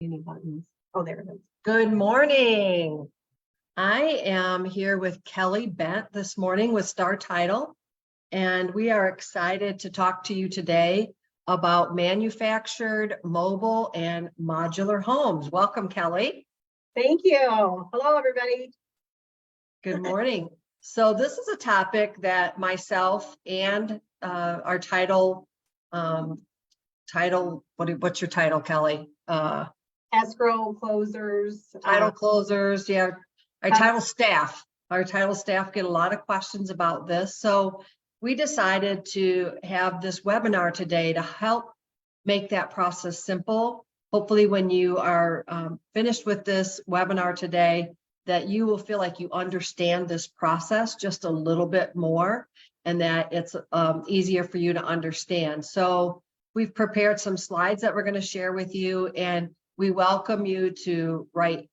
Any buttons? Oh, there it is. Good morning. I am here with Kelly Bent this morning with Star Title, and we are excited to talk to you today about manufactured, mobile, and modular homes. Welcome, Kelly. Thank you. Hello, everybody. Good morning. So this is a topic that myself and our title, what's your title, Kelly? Escrow closers. Title closers, yeah. Our title staff get a lot of questions about this. So we decided to have this webinar today to help make that process simple. Hopefully when you are finished with this webinar today, that you will feel like you understand this process just a little bit more and that it's easier for you to understand. So we've prepared some slides that we're going to share with you, and we welcome you to write,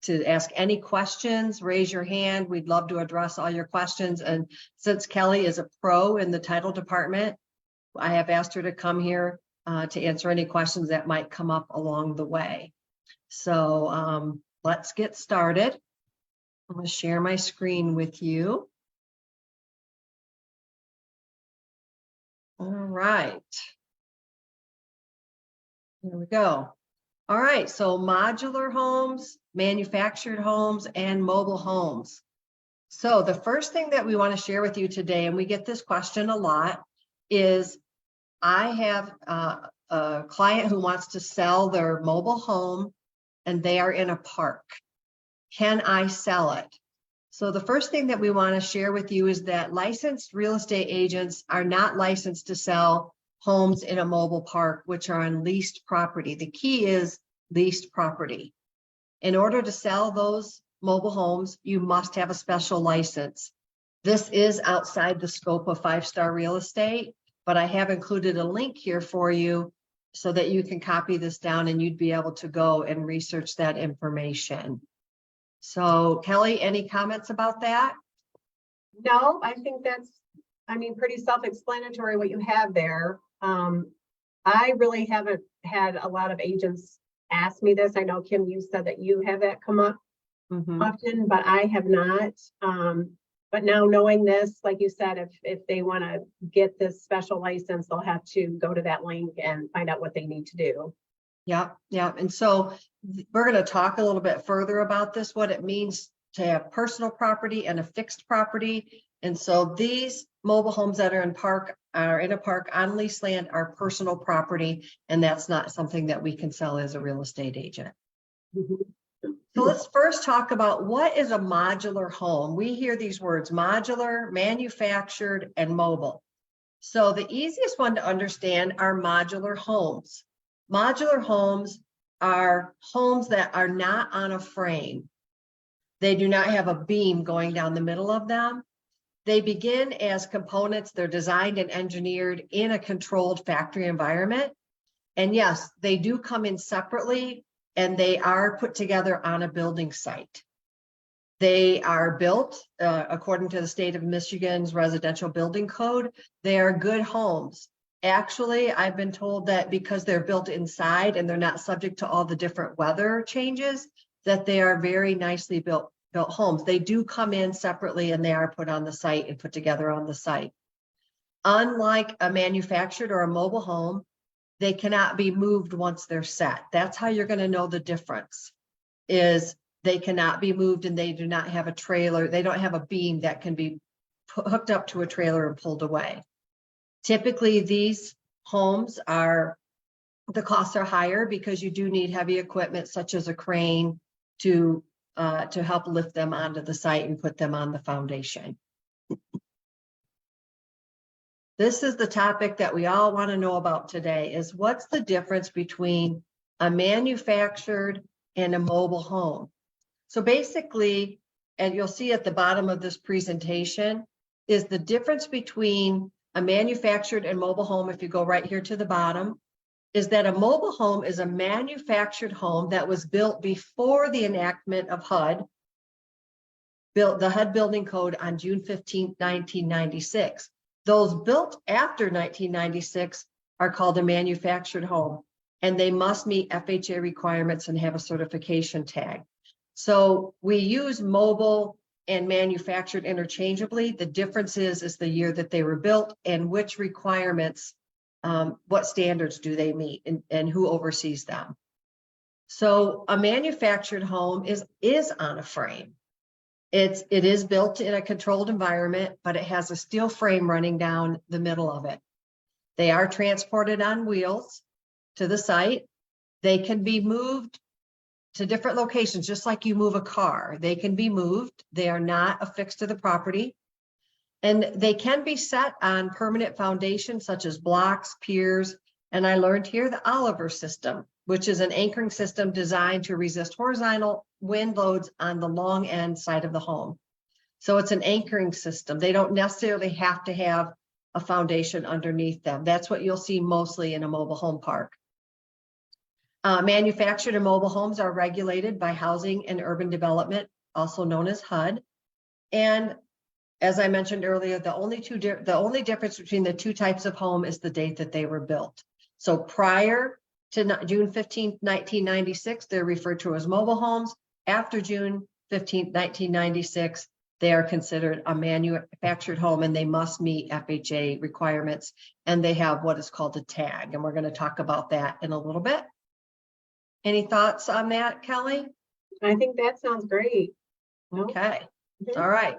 to ask any questions, raise your hand. We'd love to address all your questions. And since Kelly is a pro in the title department, I have asked her to come here to answer any questions that might come up along the way. So let's get started. I'm going to share my screen with you. All right. Here we go. All right, so modular homes, manufactured homes, and mobile homes. So the first thing that we want to share with you today, and we get this question a lot, is I have a client who wants to sell their mobile home and they are in a park. Can I sell it? So the first thing that we want to share with you is that licensed real estate agents are not licensed to sell homes in a mobile park, which are on leased property. The key is leased property. In order to sell those mobile homes, you must have a special license. This is outside the scope of 5-star real estate, but I have included a link here for you so that you can copy this down and you'd be able to go and research that information. So Kelly, any comments about that? No, I think that's, pretty self-explanatory what you have there. I really haven't had a lot of agents ask me this. I know, Kim, you said that you have that come up often, but I have not. But now knowing this, like you said, if they want to get this special license, they'll have to go to that link and find out what they need to do. Yeah. And so we're going to talk a little bit further about this, what it means to have personal property and a fixed property. And so these mobile homes that are in a park on leased land are personal property, and that's not something that we can sell as a real estate agent. So let's first talk about what is a modular home. We hear these words: modular, manufactured, and mobile. So the easiest one to understand are modular homes. Modular homes are homes that are not on a frame. They do not have a beam going down the middle of them. They begin as components. They're designed and engineered in a controlled factory environment. And yes, they do come in separately, and they are put together on a building site. They are built according to the state of Michigan's residential building code. They are good homes. Actually, I've been told that because they're built inside and they're not subject to all the different weather changes, that they are very nicely built homes. They do come in separately and they are put on the site and put together on the site. Unlike a manufactured or a mobile home, they cannot be moved once they're set. That's how you're going to know the difference, is they cannot be moved and they do not have a trailer. They don't have a beam that can be hooked up to a trailer and pulled away. Typically, these homes the costs are higher because you do need heavy equipment such as a crane to help lift them onto the site and put them on the foundation. This is the topic that we all want to know about today, is what's the difference between a manufactured and a mobile home? So basically, and you'll see at the bottom of this presentation, is the difference between a manufactured and mobile home. If you go right here to the bottom, is that a mobile home is a manufactured home that was built before the enactment of HUD, the HUD building code on June 15, 1996. Those built after 1996 are called a manufactured home. and they must meet FHA requirements and have a certification tag. So we use mobile and manufactured interchangeably. The difference is the year that they were built and which requirements, what standards do they meet, and who oversees them. So a manufactured home is on a frame. It is built in a controlled environment, but it has a steel frame running down the middle of it. They are transported on wheels to the site. They can be moved to different locations, just like you move a car. They can be moved. They are not affixed to the property. And they can be set on permanent foundations such as blocks, piers, and I learned here the Oliver system, which is an anchoring system designed to resist horizontal wind loads on the long end side of the home. So it's an anchoring system. They don't necessarily have to have a foundation underneath them. That's what you'll see mostly in a mobile home park. Manufactured and mobile homes are regulated by Housing and Urban Development, also known as HUD. And as I mentioned earlier, the only difference between the two types of home is the date that they were built. So prior to June 15th, 1996, they're referred to as mobile homes. After June 15th, 1996, they are considered a manufactured home, and they must meet FHA requirements, and they have what is called a tag. And we're going to talk about that in a little bit. Any thoughts on that, Kelly? I think that sounds great. Okay. All right.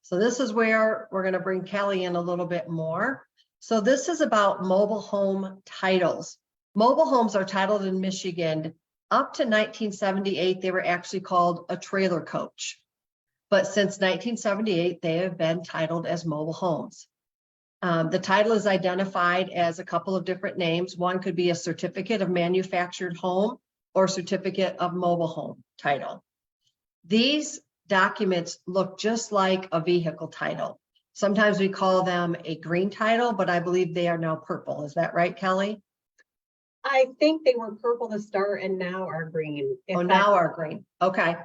So this is where we're going to bring Kelly in a little bit more. So this is about mobile home titles. Mobile homes are titled in Michigan. Up to 1978, they were actually called a trailer coach. But since 1978, they have been titled as mobile homes. The title is identified as a couple of different names. One could be a certificate of manufactured home or certificate of mobile home title. These documents look just like a vehicle title. Sometimes we call them a green title, but I believe they are now purple. Is that right, Kelly? I think they were purple to start and now are green. Oh, now are green. Okay.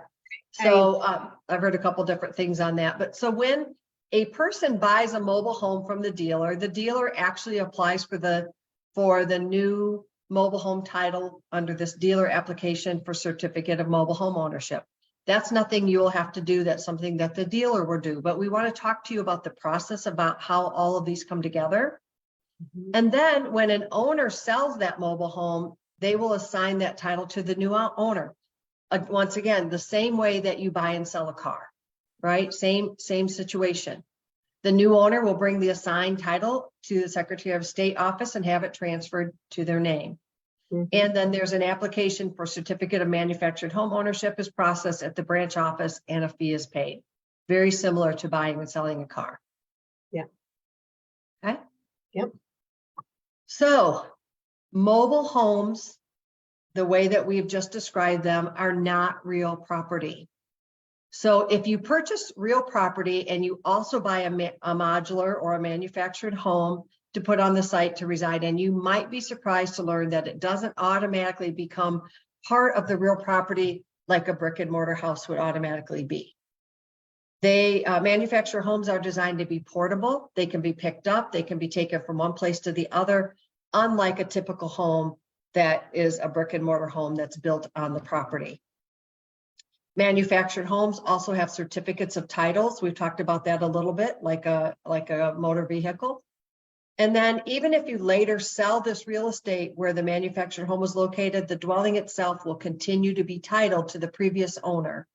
So I've heard a couple different things on that. But so when a person buys a mobile home from the dealer actually applies for the new mobile home title under this dealer application for certificate of mobile home ownership. That's nothing you'll have to do. That's something that the dealer will do. But we want to talk to you about the process, about how all of these come together. And then when an owner sells that mobile home, they will assign that title to the new owner. Once again, the same way that you buy and sell a car, right? Same situation. The new owner will bring the assigned title to the Secretary of State office and have it transferred to their name. And then there's an application for certificate of manufactured home ownership is processed at the branch office, and a fee is paid. Very similar to buying and selling a car. Yeah. Okay. Yep. So mobile homes, the way that we've just described them, are not real property. So if you purchase real property and you also buy a modular or a manufactured home to put on the site to reside in, you might be surprised to learn that it doesn't automatically become part of the real property like a brick and mortar house would automatically be. They manufactured homes are designed to be portable. They can be picked up. They can be taken from one place to the other, unlike a typical home that is a brick and mortar home that's built on the property. Manufactured homes also have certificates of titles. We've talked about that a little bit, like a motor vehicle. And then even if you later sell this real estate where the manufactured home was located, the dwelling itself will continue to be titled to the previous owner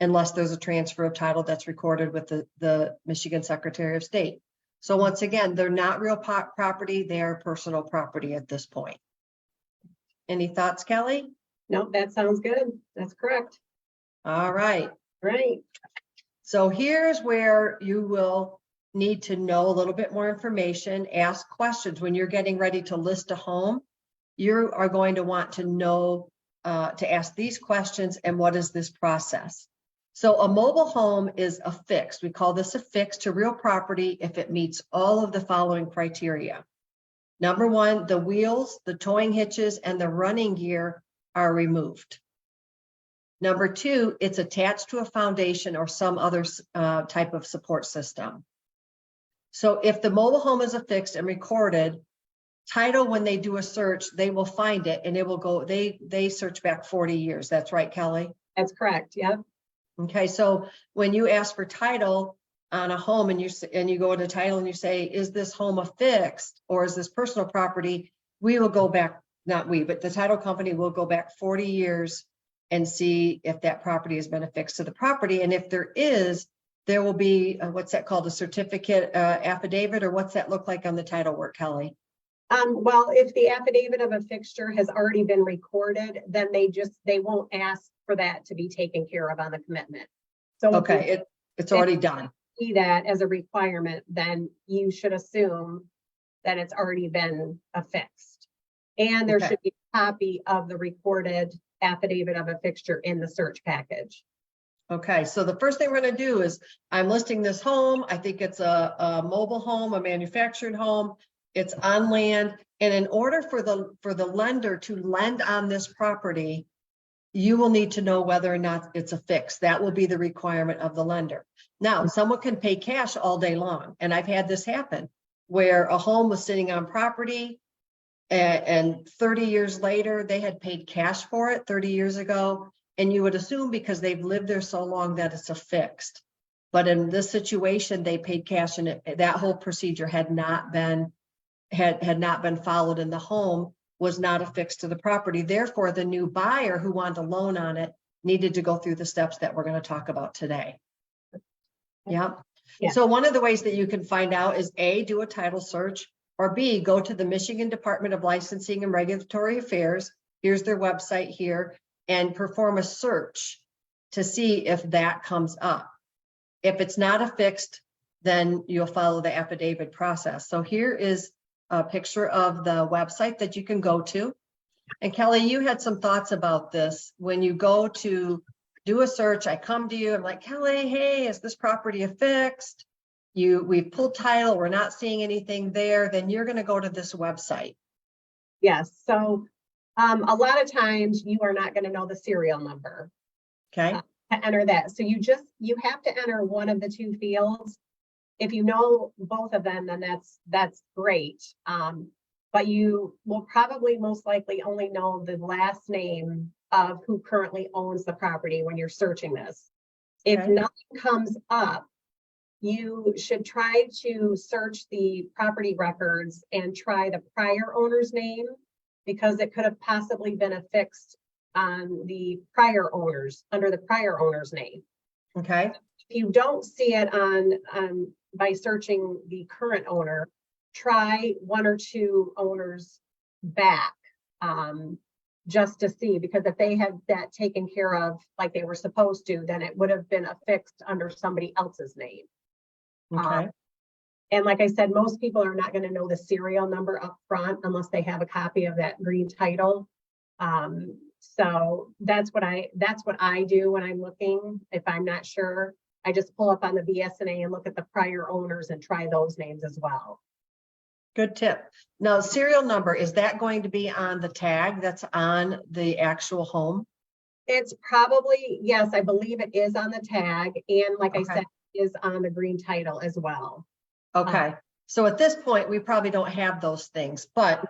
unless there's a transfer of title that's recorded with the Michigan Secretary of State. So once again, they're not real property, they are personal property at this point. Any thoughts, Kelly? Nope, that sounds good. That's correct. All right. Right. So here's where you will need to know a little bit more information, ask questions. When you're getting ready to list a home, you are going to want to know, to ask these questions, and what is this process? So a mobile home is affixed. We call this affixed to real property if it meets all of the following criteria. Number one, the wheels, the towing hitches, and the running gear are removed. Number two, it's attached to a foundation or some other type of support system. So if the mobile home is affixed and recorded, Title, when they do a search, they will find it and it will go, they search back 40 years. That's right, Kelly? That's correct. Yep. Okay, so when you ask for title on a home and you go to title and you say, is this home affixed or is this personal property? We will go back, not we, but the title company will go back 40 years and see if that property has been affixed to the property. And if there is, there will be, what's that called, a certificate affidavit, or what's that look like on the title work, Kelly? Well, if the affidavit of a fixture has already been recorded, then they won't ask for that to be taken care of on the commitment. So Okay, it's already done. See that as a requirement, then you should assume that it's already been affixed. And there should be a copy of the recorded affidavit of a fixture in the search package. Okay, so the first thing we're going to do is I'm listing this home. I think it's a mobile home, a manufactured home. It's on land. And in order for the lender to lend on this property, you will need to know whether or not it's affixed. That will be the requirement of the lender. Now, someone can pay cash all day long. And I've had this happen where a home was sitting on property and 30 years later, they had paid cash for it 30 years ago. And you would assume because they've lived there so long that it's affixed. But in this situation, they paid cash and that whole procedure had not been followed, and the home was not affixed to the property. Therefore, the new buyer who wanted a loan on it needed to go through the steps that we're going to talk about today. Yep. Yeah. So one of the ways that you can find out is A, do a title search, or B, go to the Michigan Department of Licensing and Regulatory Affairs. Here's their website here, and perform a search to see if that comes up. If it's not affixed, then you'll follow the affidavit process. So here is a picture of the website that you can go to. And Kelly, you had some thoughts about this. When you go to do a search, I come to you, I'm like, Kelly, hey, is this property affixed? We've pulled title, we're not seeing anything there. Then you're going to go to this website. Yes. So a lot of times you are not going to know the serial number. Okay. To enter that. So you have to enter one of the two fields. If you know both of them, then that's great. But you will probably most likely only know the last name of who currently owns the property when you're searching this. If nothing comes up, you should try to search the property records and try the prior owner's name, because it could have possibly been affixed on the prior owners, under the prior owner's name. Okay. If you don't see it on by searching the current owner, try one or two owners back just to see, because if they had that taken care of like they were supposed to, then it would have been affixed under somebody else's name. Okay. And like I said, most people are not going to know the serial number up front unless they have a copy of that green title. So that's what I do when I'm looking. If I'm not sure, I just pull up on the BSNA and look at the prior owners and try those names as well. Good tip. Now, serial number, is that going to be on the tag that's on the actual home? It's probably, yes, I believe it is on the tag. And like I said, it is on the green title as well. Okay. So at this point, we probably don't have those things, but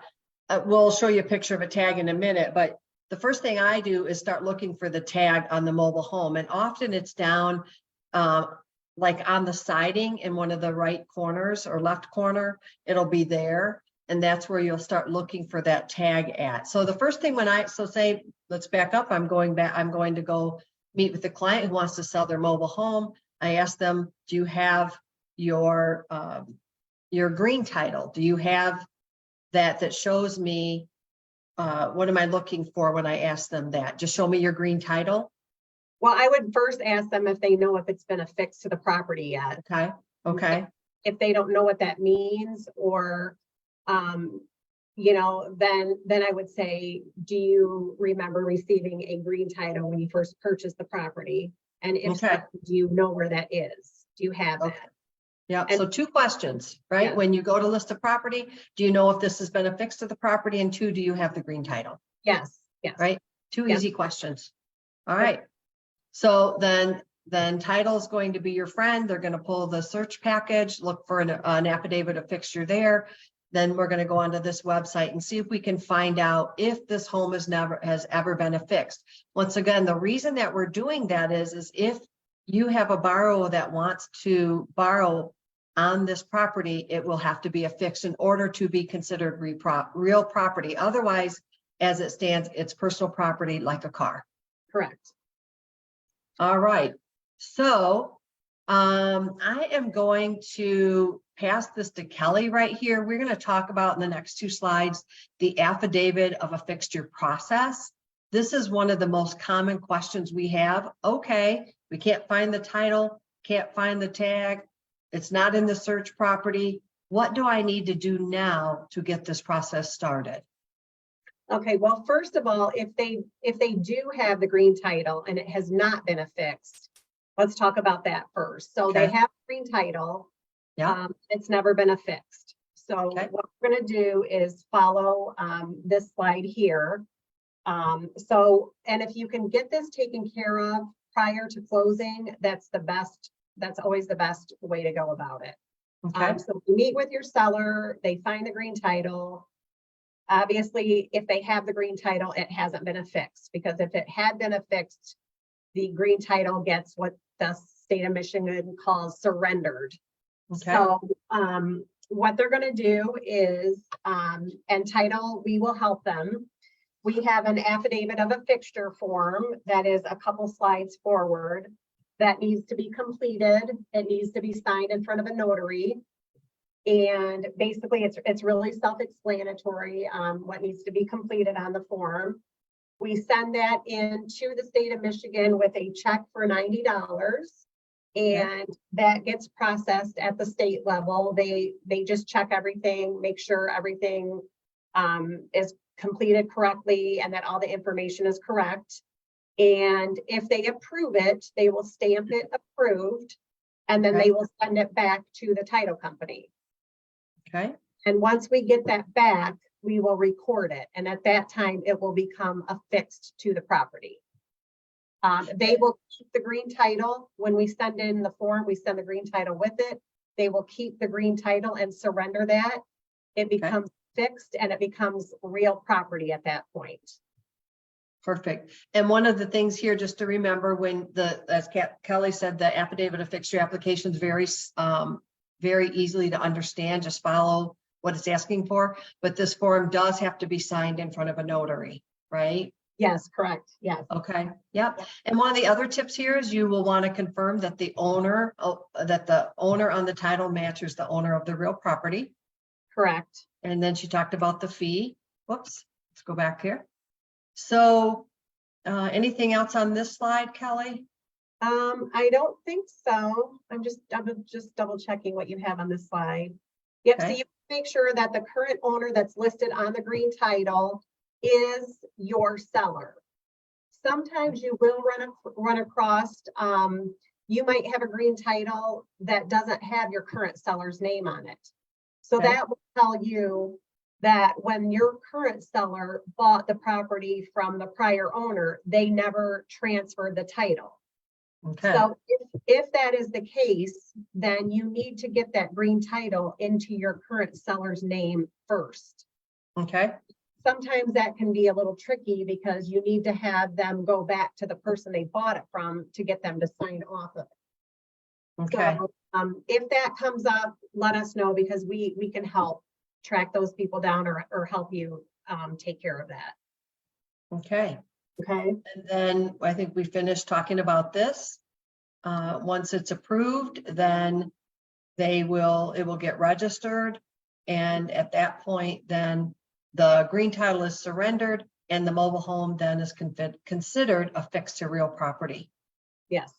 we'll show you a picture of a tag in a minute. But the first thing I do is start looking for the tag on the mobile home. And often it's down like on the siding in one of the right corners or left corner, it'll be there. And that's where you'll start looking for that tag at. So the first thing say, let's back up. I'm going to go meet with the client who wants to sell their mobile home. I ask them, do you have your green title? Do you have that shows me what am I looking for when I ask them that? Just show me your green title. Well, I would first ask them if they know if it's been affixed to the property yet. Okay. Okay. If they don't know what that means, or then I would say, do you remember receiving a green title when you first purchased the property? And if so, do you know where that is? Do you have that? Yeah. So 2 questions, right? Yeah. When you go to list a property, do you know if this has been affixed to the property? And 2, do you have the green title? Yes. Yes. Right. 2 easy questions. All right. So then title is going to be your friend. They're going to pull the search package, look for an affidavit of fixture there. then we're going to go onto this website and see if we can find out if this home has ever been affixed. Once again, the reason that we're doing that is if you have a borrower that wants to borrow on this property, it will have to be affixed in order to be considered real property. Otherwise, as it stands, it's personal property like a car. Correct. All right. So I am going to pass this to Kelly right here. We're going to talk about in the next 2 slides, the affidavit of a fixture process. This is one of the most common questions we have. Okay, we can't find the title, can't find the tag. It's not in the search property. What do I need to do now to get this process started? Okay, well, first of all, if they do have the green title and it has not been affixed, let's talk about that first. So Okay. they have green title. Yeah. It's never been affixed. So Okay. what we're going to do is follow this slide here. And if you can get this taken care of prior to closing, that's the best. That's always the best way to go about it. Okay. So you meet with your seller, they find the green title. Obviously, if they have the green title, it hasn't been affixed, because if it had been affixed, the green title gets what the state of Michigan calls surrendered. Okay. So what they're going to do is, and title, we will help them. We have an affidavit of a fixture form that is a couple slides forward that needs to be completed. It needs to be signed in front of a notary. And basically it's really self-explanatory what needs to be completed on the form. We send that in to the state of Michigan with a check for $90. And that gets processed at the state level. They just check everything, make sure everything is completed correctly and that all the information is correct. And if they approve it, they will stamp it approved, and then they will send it back to the title company. Okay. And once we get that back, we will record it. And at that time, it will become affixed to the property. They will keep the green title. When we send in the form, we send the green title with it. They will keep the green title and surrender that. It becomes fixed and it becomes real property at that point. Perfect. And one of the things here, just to remember, when as Kelly said, the affidavit of fixture application is very easily to understand. Just follow what it's asking for. But this form does have to be signed in front of a notary, right? Yes, correct. Yes. Okay. Yep. And one of the other tips here is you will want to confirm that the owner on the title matches the owner of the real property. Correct. And then she talked about the fee. Whoops. Let's go back here. So anything else on this slide, Kelly? I don't think so. I'm just double checking what you have on this slide. Yep. Okay. So you make sure that the current owner that's listed on the green title is your seller. Sometimes you will run across, you might have a green title that doesn't have your current seller's name on it. So that will tell you that when your current seller bought the property from the prior owner, they never transferred the title. Okay. So if that is the case, then you need to get that green title into your current seller's name first. Okay. Sometimes that can be a little tricky because you need to have them go back to the person they bought it from to get them to sign off of it. Okay. So if that comes up, let us know, because we can help track those people down or help you take care of that. Okay. Okay. And then I think we finished talking about this. Once it's approved, then it will get registered. And at that point, then the green title is surrendered and the mobile home then is considered affixed to real property. Yes.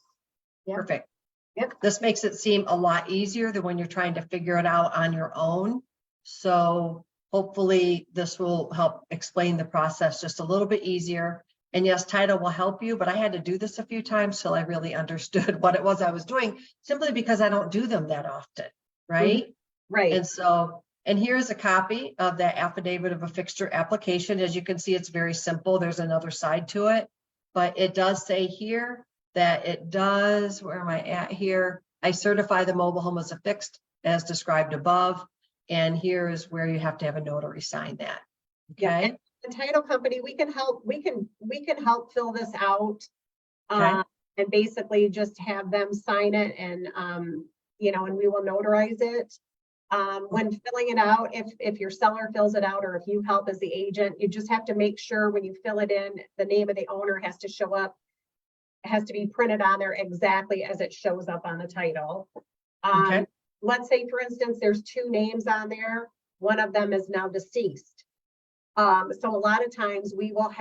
Yep. Perfect. Yep. This makes it seem a lot easier than when you're trying to figure it out on your own. So hopefully this will help explain the process just a little bit easier. And yes, title will help you, but I had to do this a few times till I really understood what it was I was doing, simply because I don't do them that often, right? Mm-hmm. Right. And so, and here's a copy of that affidavit of a fixture application. As you can see, it's very simple. There's another side to it, but it does say here that it does, where am I at here? I certify the mobile home as affixed as described above. and here is where you have to have a notary sign that. Yeah, Okay. and the title company, we can help fill this out. Okay. And basically just have them sign it and, you know, and we will notarize it. When filling it out, if your seller fills it out or if you help as the agent, you just have to make sure when you fill it in, the name of the owner has to show up. It has to be printed on there exactly as it shows up on the title. Okay. Let's say, for instance, there's 2 names on there. One of them is now deceased. So a lot of times we will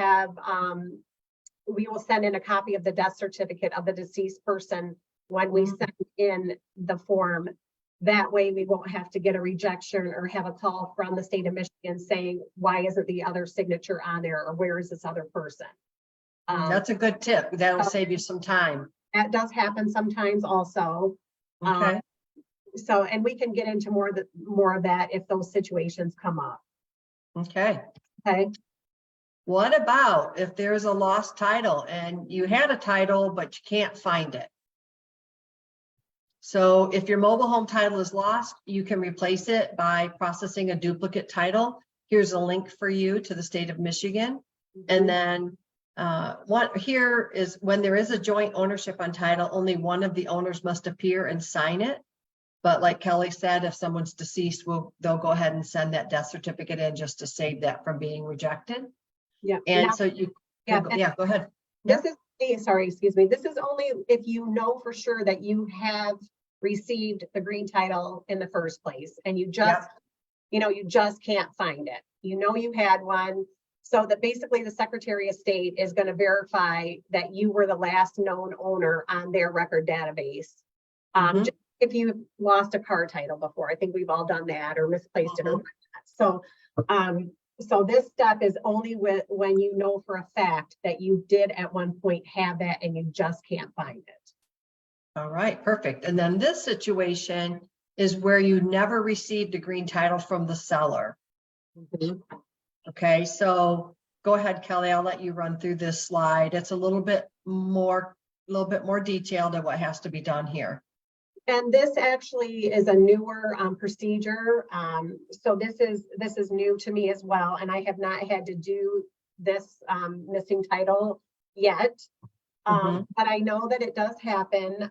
send in a copy of the death certificate of the deceased person when we send in the form. That way we won't have to get a rejection or have a call from the state of Michigan saying, why isn't the other signature on there, or where is this other person? That's a good tip. That'll save you some time. That does happen sometimes also. Okay. So, and we can get into more of that if those situations come up. Okay. Okay. What about if there's a lost title and you had a title, but you can't find it? So if your mobile home title is lost, you can replace it by processing a duplicate title. Here's a link for you to the state of Michigan. And then what here is when there is a joint ownership on title, only one of the owners must appear and sign it. But like Kelly said, if someone's deceased, they'll go ahead and send that death certificate in just to save that from being rejected. Yeah. And Now, so you, yeah, go ahead. this is, sorry, excuse me. This is only if you know for sure that you have received the green title in the first place and you just, you know, you just can't find it. You know, you had one. So that basically the Secretary of State is going to verify that you were the last known owner on their record database. Just if you lost a car title before, I think we've all done that or misplaced it or whatnot. So this step is only when you know for a fact that you did at one point have that and you just can't find it. All right, perfect. And then this situation is where you never received a green title from the seller. Okay, so go ahead, Kelly. I'll let you run through this slide. It's a little bit more detailed than what has to be done here. And this actually is a newer procedure. So this is new to me as well. And I have not had to do this missing title yet. But I know that it does happen.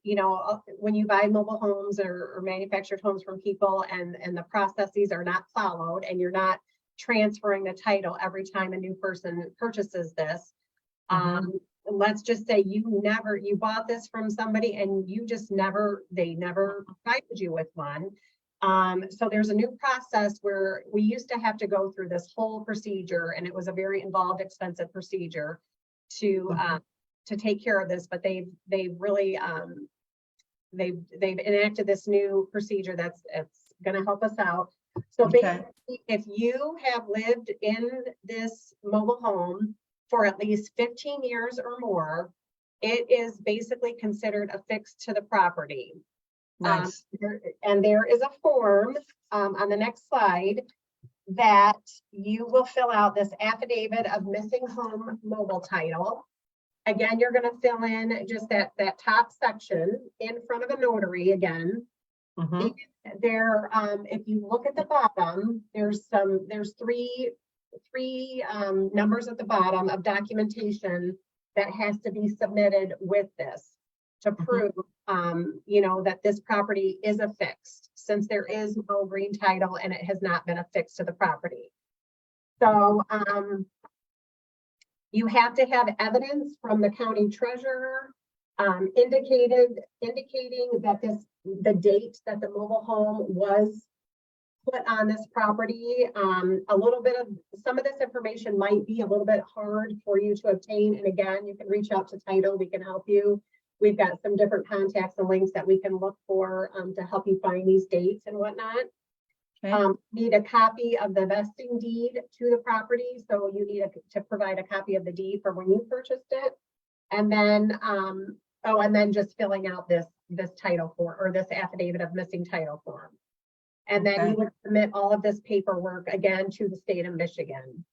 You know, when you buy mobile homes or manufactured homes from people and the processes are not followed and you're not transferring the title every time a new person purchases this. Let's just say you bought this from somebody and they never provided you with one. So there's a new process where we used to have to go through this whole procedure, and it was a very involved, expensive procedure to take care of this, but they've really they've enacted this new procedure that's going to help us out. So basically, if you have lived in this mobile home for at least 15 years or more, it is basically considered affixed to the property. Nice. And there is a form on the next slide that you will fill out, this affidavit of missing home mobile title. Again, you're going to fill in just that top section in front of a notary again. There, if you look at the bottom, there's three numbers at the bottom of documentation that has to be submitted with this to prove, you know, that this property is affixed, since there is no green title and it has not been affixed to the property. So you have to have evidence from the county treasurer indicating that the date that the mobile home was put on this property. Some of this information might be a little bit hard for you to obtain. And again, you can reach out to title, we can help you. We've got some different contacts and links that we can look for to help you find these dates and whatnot. Need a copy of the vesting deed to the property. So you need to provide a copy of the deed for when you purchased it. And then, and then just filling out this title form, or this affidavit of missing title form. And then you would submit all of this paperwork again to the state of Michigan.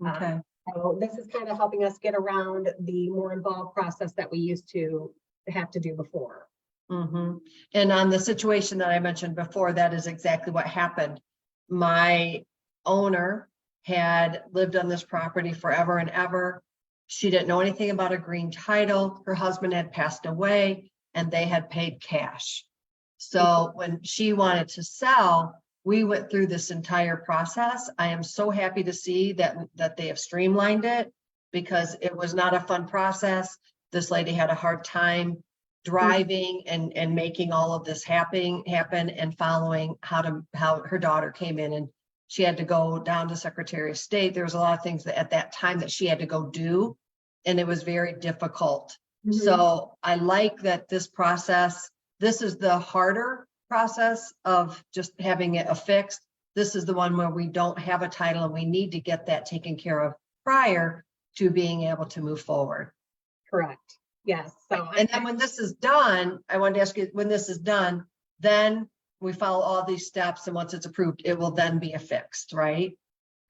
So this is kind of helping us get around the more involved process that we used to have to do before. And on the situation that I mentioned before, that is exactly what happened. My owner had lived on this property forever and ever. She didn't know anything about a green title. Her husband had passed away and they had paid cash. So when she wanted to sell, we went through this entire process. I am so happy to see that they have streamlined it, because it was not a fun process. This lady had a hard time driving and making all of this happen and following how her daughter came in, and she had to go down to Secretary of State. There was a lot of things that at that time that she had to go do, and it was very difficult. So I like that this process, this is the harder process of just having it affixed. This is the one where we don't have a title and we need to get that taken care of prior to being able to move forward. Correct. Yes. So, And then when this is done, I wanted to ask you, when this is done, then we follow all these steps, and once it's approved, it will then be affixed, right?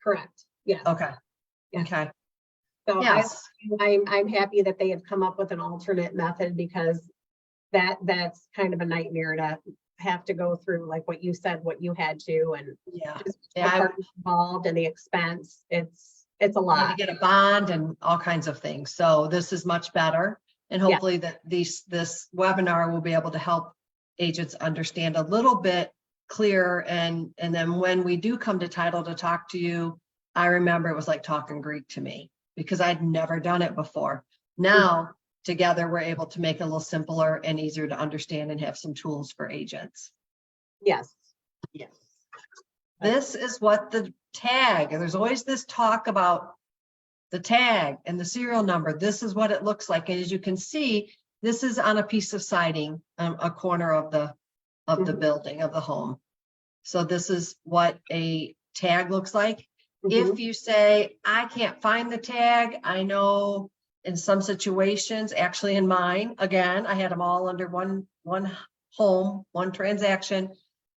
correct. Yes. Okay. Yes. Okay. So Yes. I'm happy that they have come up with an alternate method, because that's kind of a nightmare to have to go through, like what you said, what you had to, and Yeah. just the Yeah, parties involved and the expense. It's a I need to lot. get a bond and all kinds of things. So this is much better. And Yeah. hopefully that this webinar will be able to help agents understand a little bit clearer. And then when we do come to title to talk to you, I remember it was like talking Greek to me, because I'd never done it before. Now, together, we're able to make it a little simpler and easier to understand and have some tools for agents. Yes. Yes. This is what the tag, and there's always this talk about the tag and the serial number. This is what it looks like. And as you can see, this is on a piece of siding, a corner of the building, of the home. So this is what a tag looks like. If you say, I can't find the tag, I know in some situations, actually in mine, again, I had them all under one home, one transaction.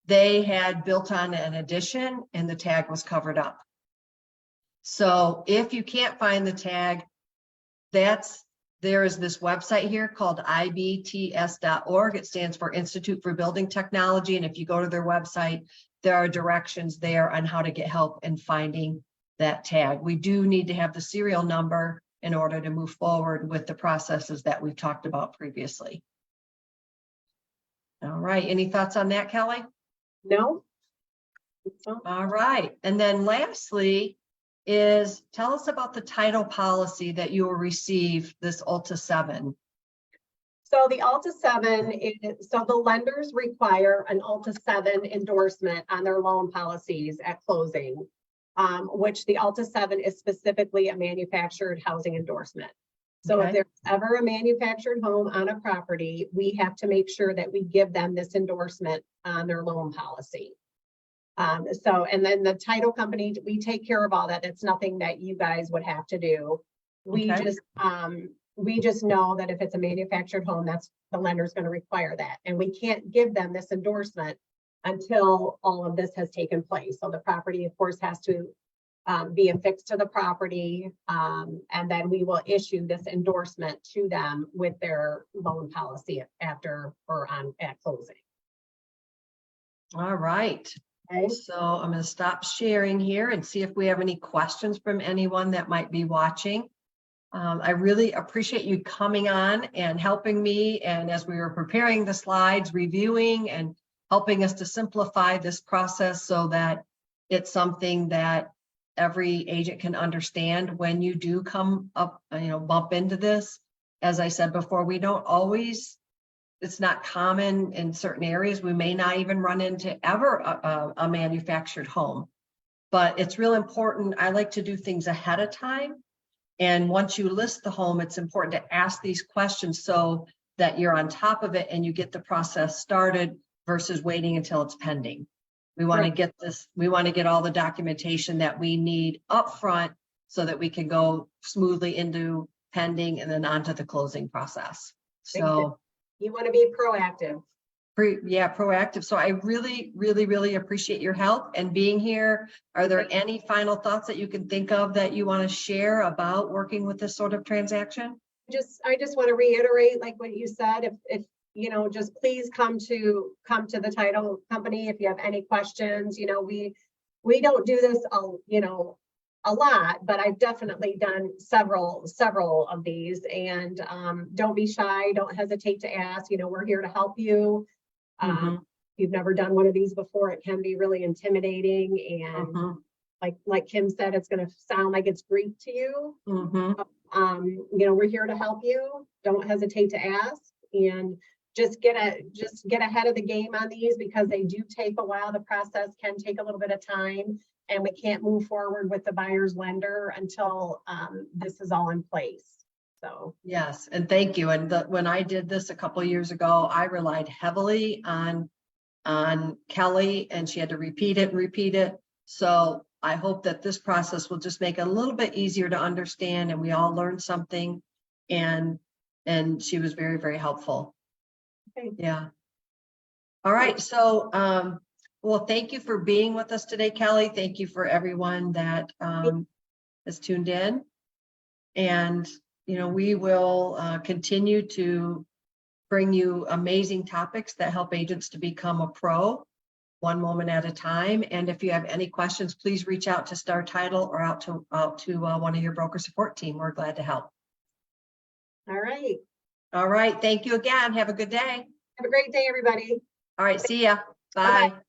They had built on an addition and the tag was covered up. So if you can't find the tag, there is this website here called ibts.org. It stands for Institute for Building Technology. And if you go to their website, there are directions there on how to get help in finding that tag. We do need to have the serial number in order to move forward with the processes that we've talked about previously. All right, any thoughts on that, Kelly? No. All right, and then lastly is tell us about the title policy that you will receive, this Ulta 7. So the Ulta 7 is, so the lenders require an Ulta 7 endorsement on their loan policies at closing, which the Ulta 7 is specifically a manufactured housing endorsement. So if there's ever a manufactured home on a property, we have to make sure that we give them this endorsement on their loan policy. And then the title company, we take care of all that. That's nothing that you guys would have to do. We just know that if it's a manufactured home, that's the lender's going to require that. And we can't give them this endorsement until all of this has taken place. So the property, of course, has to be affixed to the property. And then we will issue this endorsement to them with their loan policy after or on at closing. All right. Okay. So I'm going to stop sharing here and see if we have any questions from anyone that might be watching. I really appreciate you coming on and helping me. And as we were preparing the slides, reviewing and helping us to simplify this process so that it's something that every agent can understand when you do come up, bump into this. As I said before, we don't always, it's not common in certain areas. We may not even run into ever a manufactured home, but it's real important. I like to do things ahead of time. And once you list the home, it's important to ask these questions so that you're on top of it and you get the process started versus waiting until it's pending. We want to get this, we want to get all the documentation that we need up front so that we can go smoothly into pending and then onto the closing process. So you want to be proactive. Proactive. So I really, really, really appreciate your help and being here. Are there any final thoughts that you can think of that you want to share about working with this sort of transaction? I just want to reiterate, like what you said, if you know, just please come to the title company if you have any questions. You know, we don't do this, you know, a lot, but I've definitely done several of these, and don't be shy. Don't hesitate to ask. You know, we're here to help you. Mhm. If you've never done one of these before, it can be really intimidating, and Mhm. like Kim said, it's going to sound like it's Greek to you. Mhm. You know, we're here to help you. Don't hesitate to ask, and just get ahead of the game on these, because they do take a while. The process can take a little bit of time, and we can't move forward with the buyer's lender until this is all in place. So Yes, and thank you. And when I did this a couple of years ago, I relied heavily on Kelly, and she had to repeat it and repeat it. So I hope that this process will just make it a little bit easier to understand, and we all learned something. And she was very, very helpful. okay. Yeah. All right. So well, thank you for being with us today, Kelly. Thank you for everyone that has tuned in. And you know, we will continue to bring you amazing topics that help agents to become a pro, one moment at a time. And if you have any questions, please reach out to Star Title or out to one of your broker support team. We're glad to help. All right. All right. Thank you again. Have a good day. Have a great day, everybody. All right. See ya. Bye-bye. Bye.